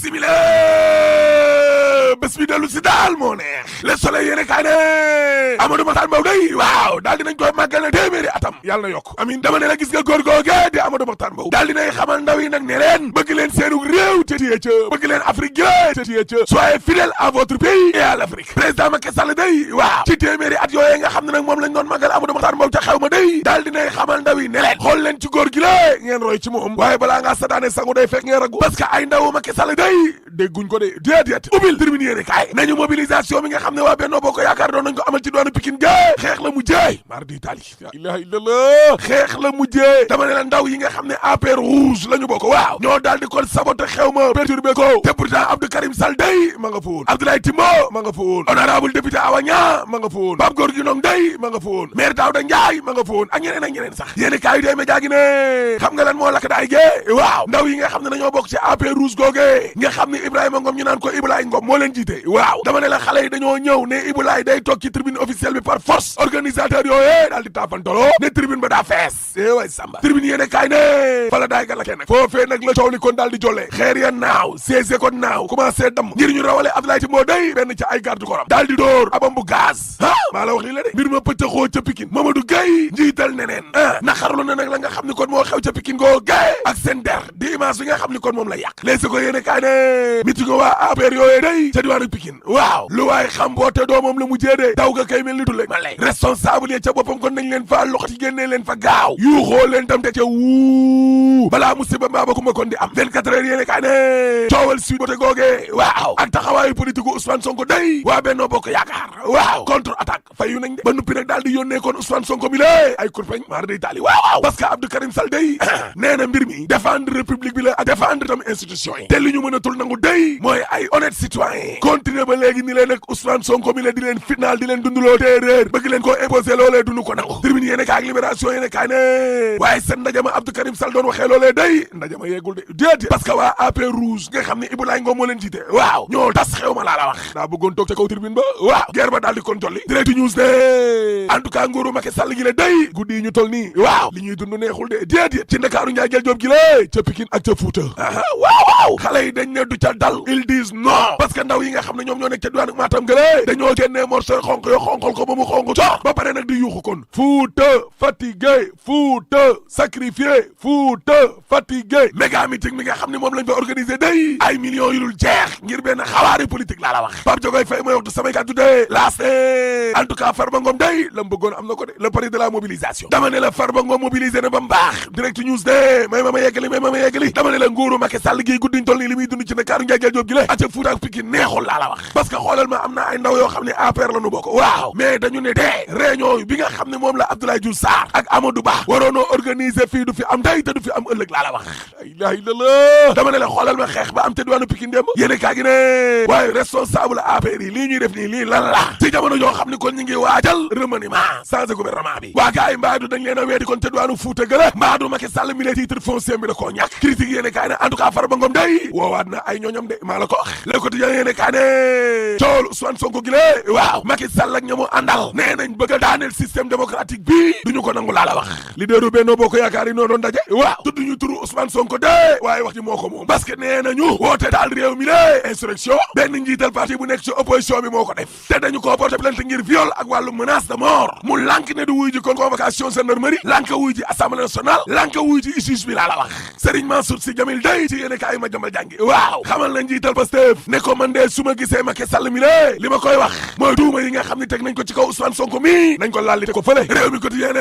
bisimila bés bi dellu si daal moo neex Le Soleil yéene kaay ne Amadou Mahtar Mbow day waaw daal dinañ koy màggal ne téeméeri atam yàlla na yokk amin dama ne la gis nga góor googe di Amadou Mahtar Mbow daal dinay xamal ndaw yi nag ne leen bëgg leen seenu réew te téye ca bëgg leen Afrique gi te téye ca soyez fidèles à votre pays et à l'Afrique président Macky Sall day waaw ci téeméeri at yooyee nga xam ne nag moom lañ doon màggal Amadou Mahtar Mbow ca xew ma day daal dinay xamal ndaw yi ne leen xool leen ci góor gi la ngeen roy ci moom waaye balaa ngaa sadaane sangu day fekk ngeen ragu parce que ay ndaw Macky Sall day dégguñ ko de déedéet ubbil terminé yéene kaay nañu mobilisation bi nga xam ne waa Benno Bokk Yaakaar doon nañ ko amal ci doonu Pikine ga xeex la mujjee mardi tali la ilaha illallah xeex la mujjee dama ne la ndaw yi nga xam ne APR rouge la ñu bokk waaw ñoo daal di kon saboté xew ma perturbé ko te pourtant Abdou Karim Sall day ma nga fa woon Abdoulaye Timbo ma nga fa woon honorable député Awa Niang ma nga fa woon Pape Gorgui Ndong day ma nga fa woon maire Daouda Ndiaye ma nga fa woon ak ñeneen sax yéeni kaay day média gi ne xam nga lan moo lakk daay gee waaw ndaw yi nga xam ne dañoo bokk ci APR rouge googe nga xam ne Ibrahima Ngom ñu naan ko Ibulaay Ngom moo leen jiite waaw dama ne la xale yi dañoo ñëw ne Ibulaay day toog ci tribune officielle bi par force organisateur yooyee daal di taafantolo ne tribune ba daa fees way samba tribune yéene kaay ne fala daay ga la kenn nag foofee nag la coow li kon daal di jolle xeer ya naaw siège kon naaw commencé dam ngir ñu rawale Abdoulaye Timbo day benn ca ay garde corps daal di dóor abam bu gaz maa la wax lii la de mbir ma pëccëxoo ca Pikine Mamadou Gueye njiital neneen naxarlu na nag la nga xam ni kon moo xew ca Pikine goo Gueye ak seen der di image bi nga xam ni kon moom la yàq léegi ko yéene kaay ne meeting waa APR yooyee day ca diwaanu Pikine waaw lu waay xam boote doomam la mu jéedee daw ga kay mel ni tulle ma lay responsable ya ca boppam kon nañ leen fa loxoti génnee leen fa gaaw yuuxoo leen tam te ca wuu balaa musiba mbaa ba kuma kon di am 24 heures yéene kaay ne coowal suite boote googee waaw ak taxawaayu politique Ousmane Sonko day waa Benno Bokk Yaakaar waaw contre attaque fayu nañ de ba nuppi nag daal di yónnee kon Ousmane Sonko mi lée ay kurpeñ maar day taali waaw parce que Abdou Karim Sall day nee na mbir mi défendre république bi la ak défendre tam institution yi te li ñu mën a tul nangu day mooy ay honnête citoyen continuer ba léegi ni leen nag Ousmane Sonko mi la di leen fitnaal di leen dunduloo téeréer bëgg leen koo imposer loolee dund ko nangu tribune yéene kaay ak libération yéene kaay ne waaye seen ndajama Abdou Karim Sall doon waxee loolee day ndajama yeegul de déedéet parce que waa APR rouge nga xam ne Ibulaay Ngom moo leen jiite waaw ñoo tas xew ma laa la wax daa bëggoon toog ca kaw tribune ba waaw guerre ba daal di kon tolli direct news ne en tout cas nguuru Macky Sall gi la day guddi yi ñu toll nii waaw li ñuy dund neexul de déedéet ci Ndakaaru Njaay jël Joob gi la ca Pikine ak ca Fuuta waaw xale yi dañ ne du ca dal ils disent non parce que ndaw yi nga xam ne ñoom ñoo nekk ca diwaanu Matam gële dañoo génnee morceau xonq yo xonqal ko ba mu xonq cor ba pare nag di yuuxu kon Fuuta fatigué Fuuta sacrifié Fuuta fatigué méga meeting mi nga xam ne moom lañ fa organiser day ay millions yu dul jeex ngir benn xawaari politique laa la wax Pape Diogoy Faye mooy wax du samay kàddu de laas en tout cas Farba Ngom day la mu bëggoon am na ko de le pari de la mobilisation dama ne la Farba Ngom mobilisé na ba mbaax direct news de may ma yeggali dama ne la nguuru Macky Sall gi guddiñ toll nii li muy dund ci Ndakaaru Njaay Joob gi la ak Fuuta ak Pikine neexul laa la wax parce que xoolal ma am na ay ndaw yoo xam ne APR la nu bokk waaw mais dañu ne dee réunion bi nga xam ne moom la Abdoulaye Diouf Sarr ak Amadou Ba waroonoo organiser fii du fi am tey te du fi am ëllëg laa la wax la ilaha illallah dama ne la xoolal ma xeex ba am te diwaanu Pikine démb yéene kaa gi ne waaye responsable APR yi lii ñuy def nii lii lan la ci jamono joo xam ne kon ñu ngi waajal remaniement changé gouvernement bi waa gars yi mbaadu dañ leen a weedi kon te diwaanu Fuuta gëla mbaadu Macky Sall mi le titre foncier bi da koo ñàkk critique yéene kaa ne en tout cas Farba Ngom day woowaat na ay ñooñam de maa la ko wax Le Quotidien yéene kaa ne cool Ousmane Sonko gi le waaw Macky Sall ak ñamu àndal nee nañ bëgg a daaneel système démocratique bi duñu ko nangu laa la wax leaderu Benno Bokk Yaakaar yi noo doon daje waaw tudd ñu turu Ousmane Sonko de waaye wax ji moo ko moom parce que nee nañu woote daal réew mi le insurrection benn njiital parti bu nekk ci opposition bi moo ko def te dañu ko porté plainte ngir viol ak wàllu menace de mort mu lànk ne du wuy ji kon convocation gendarmerie lànk wuy ji assemblée nationale lànk wuy ji juge bi laa la wax Serigne Mansour Sy Djamil day ci yéene kaay ma jambal jàngi waaw xamal na njiital Pastef ne ko man de su ma gisee Macky Sall mi le li ma koy wax mooy tuuma yi nga xam ne teg nañ ko ci kaw Ousmane Sonko mi nañ ko lalli te ko fële réew mi quotidien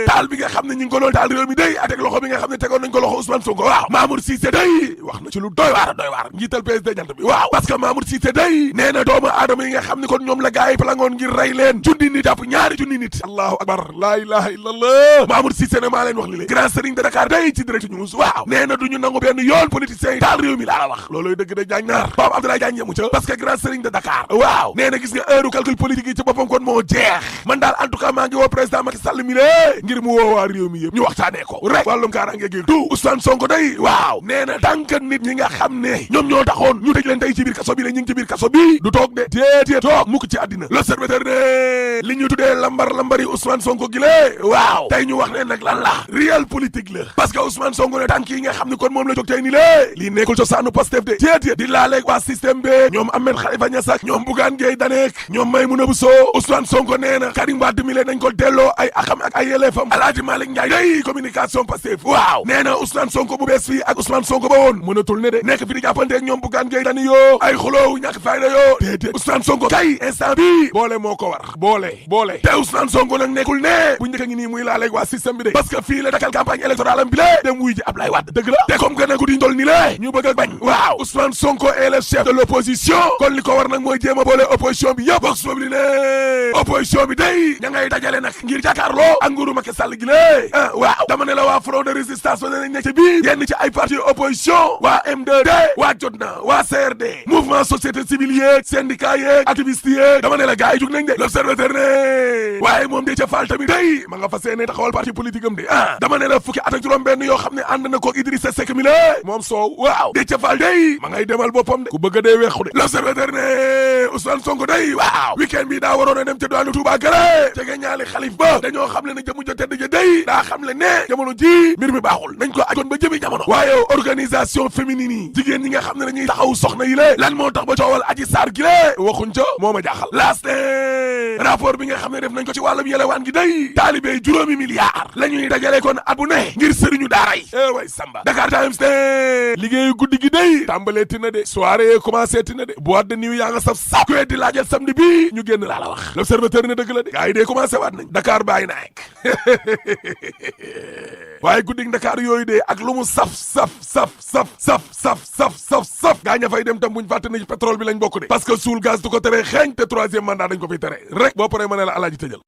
taal bi nga xam ne ñu ngi ko doon taal réew mi day ak loxo bi nga xam ne tegoon nañ ko loxo Ousmane Sonko waaw Mamour Cissé day wax na ci lu doy waar njiital PSD jant bi waaw parce que Mamour Cissé day nee na doomu aadama yi nga xam ne kon ñoom la gaay yi plangoon ngir rey leen junni nit jàpp ñaari junni nit allahu akbar la ilaha illallah Mamour Cissé ne maa leen wax li lée grand serigne de Dakar day ci direct news waaw nee na duñu nangu benn yoon politiciens yi taal réew mi laa la wax looloy dëgg de jaañ naar Pape Abdoulaye Diagne yemu ca parce que grand serigne de Dakar waaw nee na gis nga heure calcul politique yi ci boppam kon moo jeex man daal en tout cas maa ngi woo président Macky Sall mi lée ngir mu woowaa réew mi yëpp ñu waxtaanee ko rek wàllum kaaraange gi tout Ousmane Sonko day waaw nee na tànk nit ñi nga xam ne ñoom ñoo taxoon ñu tëj leen tey ci biir kaso bi la ñu ngi ci biir kaso bi du toog de déedéet toog mukk ci àddina l'observateur ne li ñu tuddee lambari Ousmane Sonko gi lée waaw tey ñu wax ne nag lan la réel politique la parce que Ousmane Sonko ne tànk yi nga xam ne kon moom la jóg tey ni lée lii nekkul cosaanu Pastef de déedéet di laaleeg waa système bi ñoom Ahmed Khalifa Niass ak ñoom Bougane Gueye Dany ñoom Maïmouna Bousso Ousmane Sonko nee na Karim Wade mi leen nañ ko delloo ay axam ak ay yelleefam Alaaji Malick Ndiaye day communication Pastef waaw nee na Ousmane Sonko bu bees fii ak Ousmane Sonko ba woon mënatul ne de nekk fi di jàppante ak ñoom Bougane Gueye Dany yoo ay xuloow ñàkk fayda yoo déedéet Ousmane Sonko kay instant bi boole moo ko war boole te Ousmane Sonko nag nekkul ne bu njëkk a ngi nii muy laaleeg waa système bi de parce que fii la dakal campagne électorale am bi lée dem wuy ji Ablaye Wade dëgg la te comme que nag ku di ndol ni lée ñu bëgg a bañ waaw Ousmane Sonko est le chef de l'opposition kon li ko war nag mooy jéem a boole opposition bi yëpp box boobu li ne opposition bi day ña ngay dajale nag ngir jàkkaarloo ak nguuru Macky Sall gi lée waaw dama ne la waa front de résistance fa ne nañ ne ci biir yenn ci ay parti opposition waa M2D waa Jotna waa CRD mouvement société civile yeeg syndicat yeeg activiste yeeg dama ne la gars yi jug nañ de l'observateur ne waaye moom de ca Fall tamit day ma nga fa seene taxawal parti politique am de dama ne la fukki at ak juróom benn yoo xam ne ànd na ko Idrissa Seck mi la moom soow waaw de ca Fall day ma ngay demal boppam de ku bëgg a dee weexu de l'observateur ne Ousmane Sonko day waaw week-end bi daa waroon a dem ca doonu Touba gële jege ñaali xalif ba dañoo xam le ne jëmu ja tedd ja day daa xam le ne jamono ji mbir mi baaxul nañ ko ajoon ba jëmi jamono waaye organisation féminine yi jigéen ñi nga xam ne dañuy taxaw soxna yi lée lan moo tax ba coowal Adji Sarr gi lée waxuñ ca moo ma jaaxal laas ne rapport bi nga xam ne def nañ ko ci wàllum yelewaan gi day taalibé juróomi milliards la ñuy dajale kon at bu ne ngir sëriñu daara yi way Samba Dakar Times ne liggéeyu guddi gi day tàmbalee tina de soirée yi commencé tina de boîte de nuit yaa nga saf saf ku di laajal samedi bi ñu génn laa la wax l'observateur ne dëgg la de gars yi dee commencé waat nañ Dakar bàyyi naek waaye guddi Dakar yooyu de ak lu mu saf gaa ña fay dem tam buñ fàtte ne ci pétrole bi lañ bokk de parce que suul gaz du ko tere xeeñ te troisième mandat dañ ko fiy tere rek boo paree ma ne la alaaji tëjal